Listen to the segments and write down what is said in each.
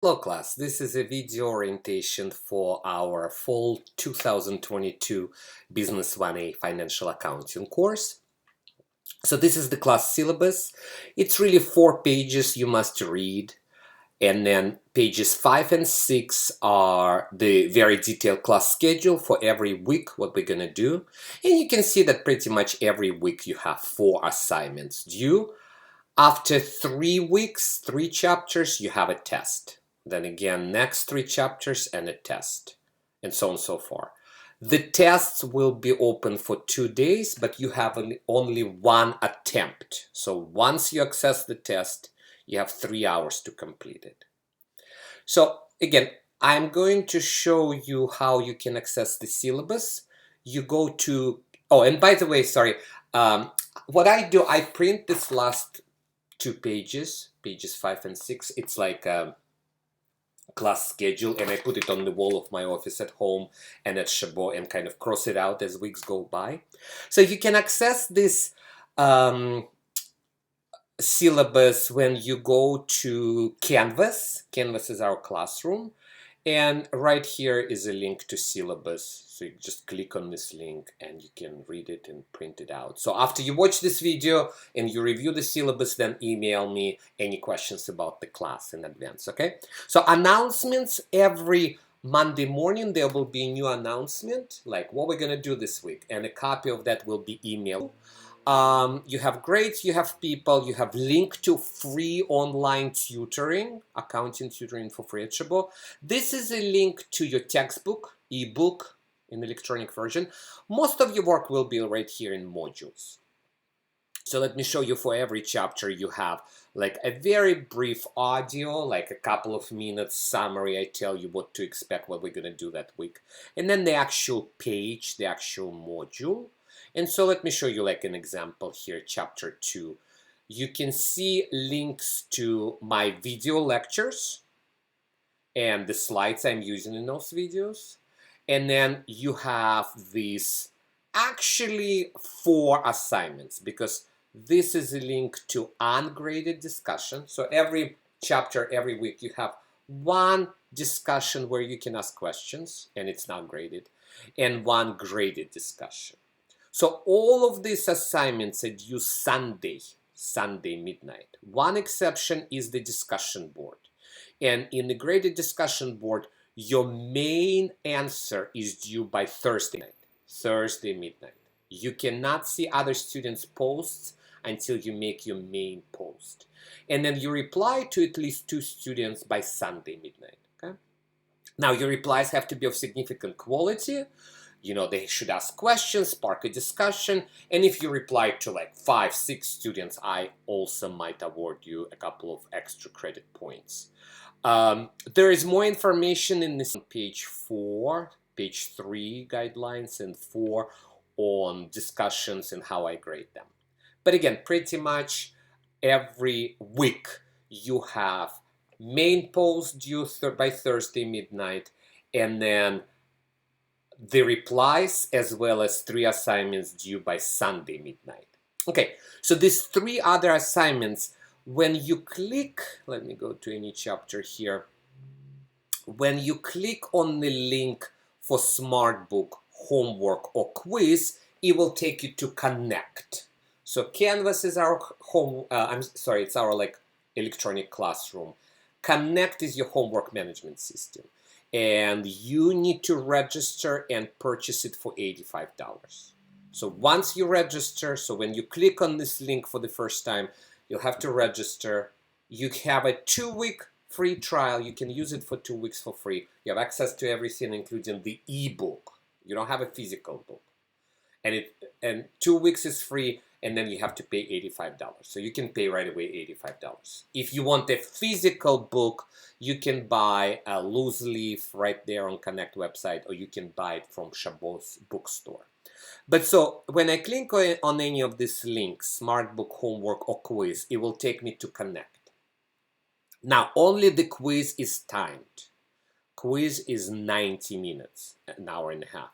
Hello class, this is a video orientation for our fall 2022 Business 1A Financial Accounting course. So this is the class syllabus. It's really 4 pages you must read, and then pages 5 and 6 are the very detailed class schedule for every week, what we're gonna do. And you can see that pretty much every week you have 4 assignments due. After 3 weeks, 3 chapters, you have a test. Then again, next 3 chapters and a test, and so on and so forth. The tests will be open for 2 days, but you have only 1 attempt. So once you access the test, you have 3 hours to complete it. So again, I'm going to show you how you can access the syllabus. You go to, oh, and by the way, sorry, what I do, I print this last 2 pages, pages 5 and 6. It's like a class schedule, and I put it on the wall of my office at home and at Chabot and kind of cross it out as weeks go by. So you can access this syllabus when you go to Canvas. Canvas is our classroom, and right here is a link to syllabus. So you just click on this link and you can read it and print it out. So after you watch this video and you review the syllabus, then email me any questions about the class in advance, okay? So announcements every Monday morning, there will be a new announcement, like what we're gonna do this week, and a copy of that will be emailed. You have grades, you have people, you have link to free online tutoring, accounting tutoring for free at Chabot. This is a link to your textbook, ebook in electronic version. Most of your work will be right here in modules. So let me show you, for every chapter you have like a very brief audio, like a couple of minutes summary. I tell you what to expect, what we're gonna do that week. And then the actual page, the actual module. And so let me show you like an example here, chapter 2. You can see links to my video lectures and the slides I'm using in those videos. And then you have these actually 4 assignments, because this is a link to ungraded discussion. So every chapter, every week, you have 1 discussion where you can ask questions and it's not graded, and 1 graded discussion. So all of these assignments are due Sunday midnight. One exception is the discussion board. And in the graded discussion board, your main answer is due by Thursday midnight. You cannot see other students' posts until you make your main post. And then you reply to at least 2 students by Sunday midnight. Okay? Now, your replies have to be of significant quality. You know, they should ask questions, spark a discussion, and if you reply to like 5, 6 students, I also might award you a couple of extra credit points. There is more information in this page 4, page 3 guidelines, and 4 on discussions and how I grade them. But again, pretty much every week you have main post due by Thursday midnight, and then the replies, as well as 3 assignments due by Sunday midnight. Okay, so these 3 other assignments, when you click, let me go to any chapter here. When you click on the link for SmartBook, homework, or quiz, it will take you to Connect. So Canvas is our it's our like electronic classroom. Connect is your homework management system, and you need to register and purchase it for $85. So once you register, so when you click on this link for the first time, you'll have to register. You have a 2-week free trial. You can use it for 2 weeks for free. You have access to everything, including the ebook. You don't have a physical book. And 2 weeks is free, and then you have to pay $85. So you can pay right away $85. If you want a physical book, you can buy a loose leaf right there on Connect website, or you can buy it from Chabot's bookstore. But so when I click on any of these links, SmartBook, homework, or quiz, it will take me to Connect. Now, only the quiz is timed. Quiz is 90 minutes, an hour and a half.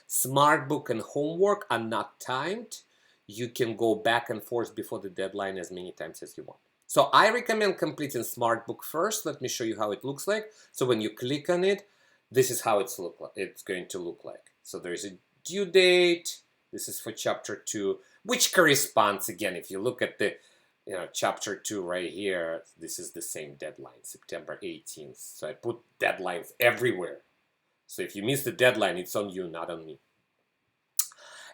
SmartBook and homework are not timed. You can go back and forth before the deadline as many times as you want. So I recommend completing SmartBook first. Let me show you how it looks like. So when you click on it, this is how it's going to look like. So there's a due date. This is for chapter 2, which corresponds, again, if you look at the chapter 2 right here, this is the same deadline, September 18th. So I put deadlines everywhere. So if you miss the deadline, it's on you, not on me.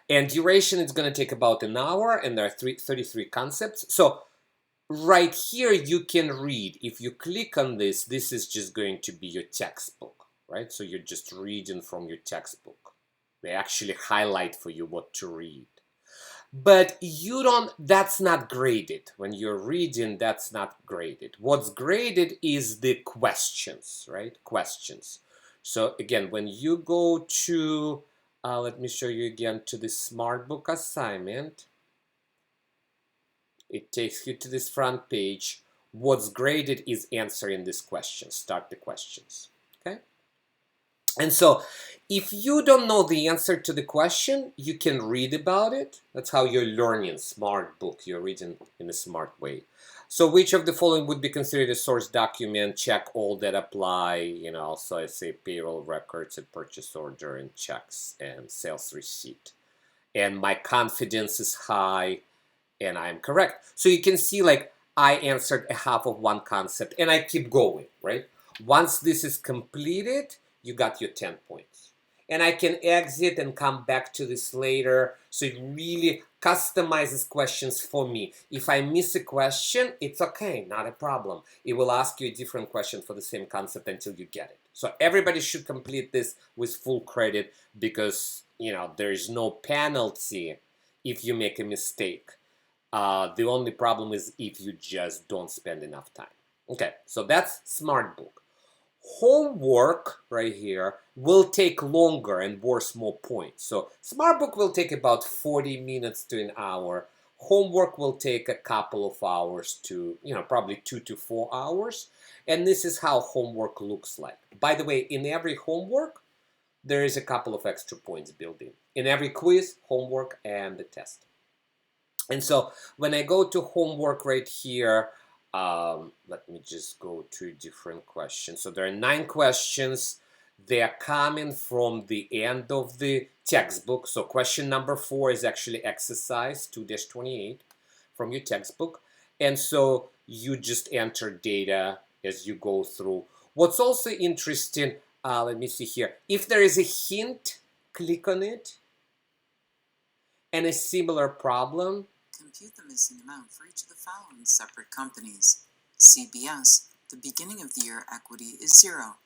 And duration is going to take about an hour, and there are 33 concepts. So right here you can read. If you click on this, this is just going to be your textbook, right? So you're just reading from your textbook. They actually highlight for you what to read. But that's not graded. When you're reading, that's not graded. What's graded is the questions, right? Questions. So again, when you go to, let me show you again, to the SmartBook assignment, it takes you to this front page. What's graded is answering this question. Start the questions, okay? And so if you don't know the answer to the question, you can read about it. That's how you're learning SmartBook. You're reading in a smart way. So which of the following would be considered a source document? Check all that apply. Also I say payroll records, a purchase order, and checks, and sales receipt. And my confidence is high, and I am correct. So you can see, like, I answered a half of one concept, and I keep going, right? Once this is completed, you got your 10 points. And I can exit and come back to this later. So it really customizes questions for me. If I miss a question, it's okay, not a problem. It will ask you a different question for the same concept until you get it. So everybody should complete this with full credit, because there is no penalty if you make a mistake. The only problem is if you just don't spend enough time. Okay, so that's SmartBook. Homework right here will take longer and worth more points. So SmartBook will take about 40 minutes to an hour. Homework will take a couple of hours to, probably 2 to 4 hours. And this is how homework looks like. By the way, in every homework, there is a couple of extra points built in. In every quiz, homework, and the test. And so when I go to homework right here, let me just go to a different question. So there are 9 questions. They are coming from the end of the textbook. So question number 4 is actually exercise 2-28 from your textbook. And so you just enter data as you go through. What's also interesting, let me see here. If there is a hint, click on it. And a similar problem. Compute the missing amount for each of the following separate companies. CBS, the beginning of the year equity is 0.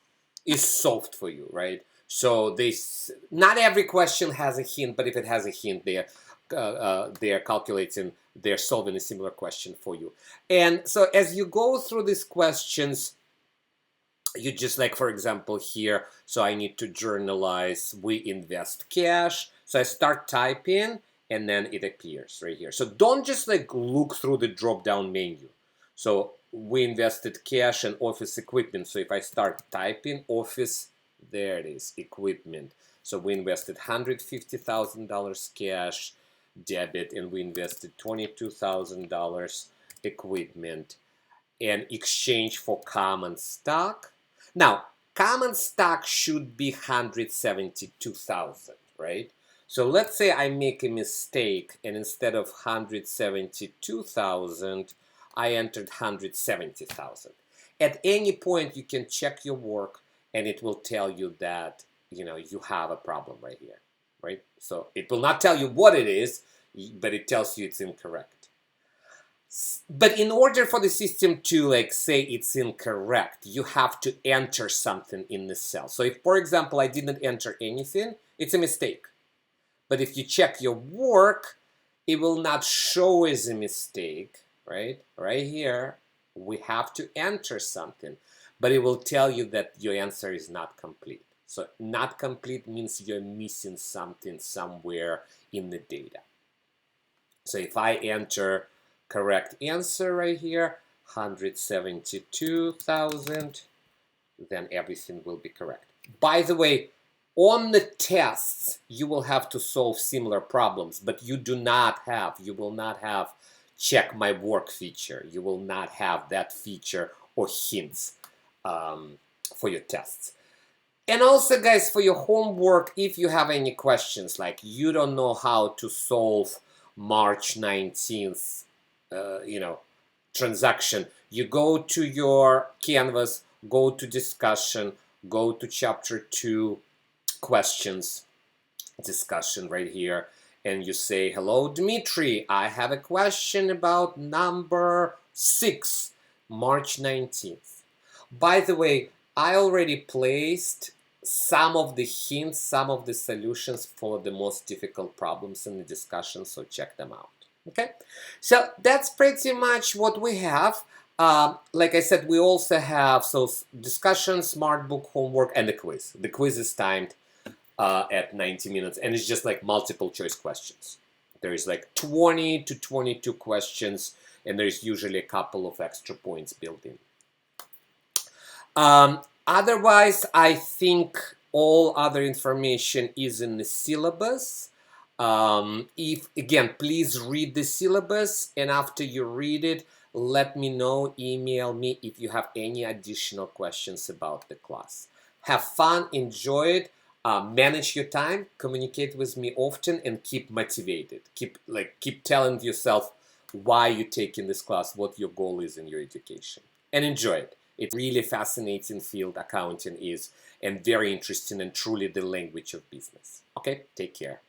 Is solved for you, right? So not every question has a hint, but if it has a hint, they are calculating, they're solving a similar question for you. And so as you go through these questions, you just, like, for example here, so I need to journalize, we invest cash. So I start typing, and then it appears right here. So don't just look through the drop-down menu. So we invested cash and office equipment. So if I start typing office, there it is, equipment. So we invested $150,000 cash, debit, and we invested $22,000 equipment in exchange for common stock. Now, common stock should be 172,000, right? So let's say I make a mistake, and instead of 172,000, I entered 170,000. At any point, you can check your work, and it will tell you that you have a problem right here, right? So it will not tell you what it is, but it tells you it's incorrect. But in order for the system to say it's incorrect, you have to enter something in the cell. So if, for example, I didn't enter anything, it's a mistake. But if you check your work, it will not show as a mistake, right? Right here, we have to enter something, but it will tell you that your answer is not complete. So not complete means you're missing something somewhere in the data. So if I enter correct answer right here, 172,000, then everything will be correct. By the way, on the tests, you will have to solve similar problems, but you will not have check my work feature. You will not have that feature or hints for your tests. And also, guys, for your homework, if you have any questions, like you don't know how to solve March 19th, transaction, you go to your Canvas, go to discussion, go to chapter 2, questions, discussion right here, and you say, hello, Dmitry, I have a question about number 6, March 19th. By the way, I already placed some of the hints, some of the solutions for the most difficult problems in the discussion, so check them out. Okay, so that's pretty much what we have. Like I said, we also have discussion, smart book, homework, and the quiz. The quiz is timed at 90 minutes, and it's just like multiple choice questions. There is like 20 to 22 questions, and there's usually a couple of extra points built in. Otherwise, I think all other information is in the syllabus. Again, please read the syllabus, and after you read it, let me know, email me if you have any additional questions about the class. Have fun, enjoy it, manage your time, communicate with me often, and keep motivated. Keep telling yourself why you're taking this class, what your goal is in your education, and enjoy it. It's really fascinating field accounting is, and very interesting, and truly the language of business. Okay, take care.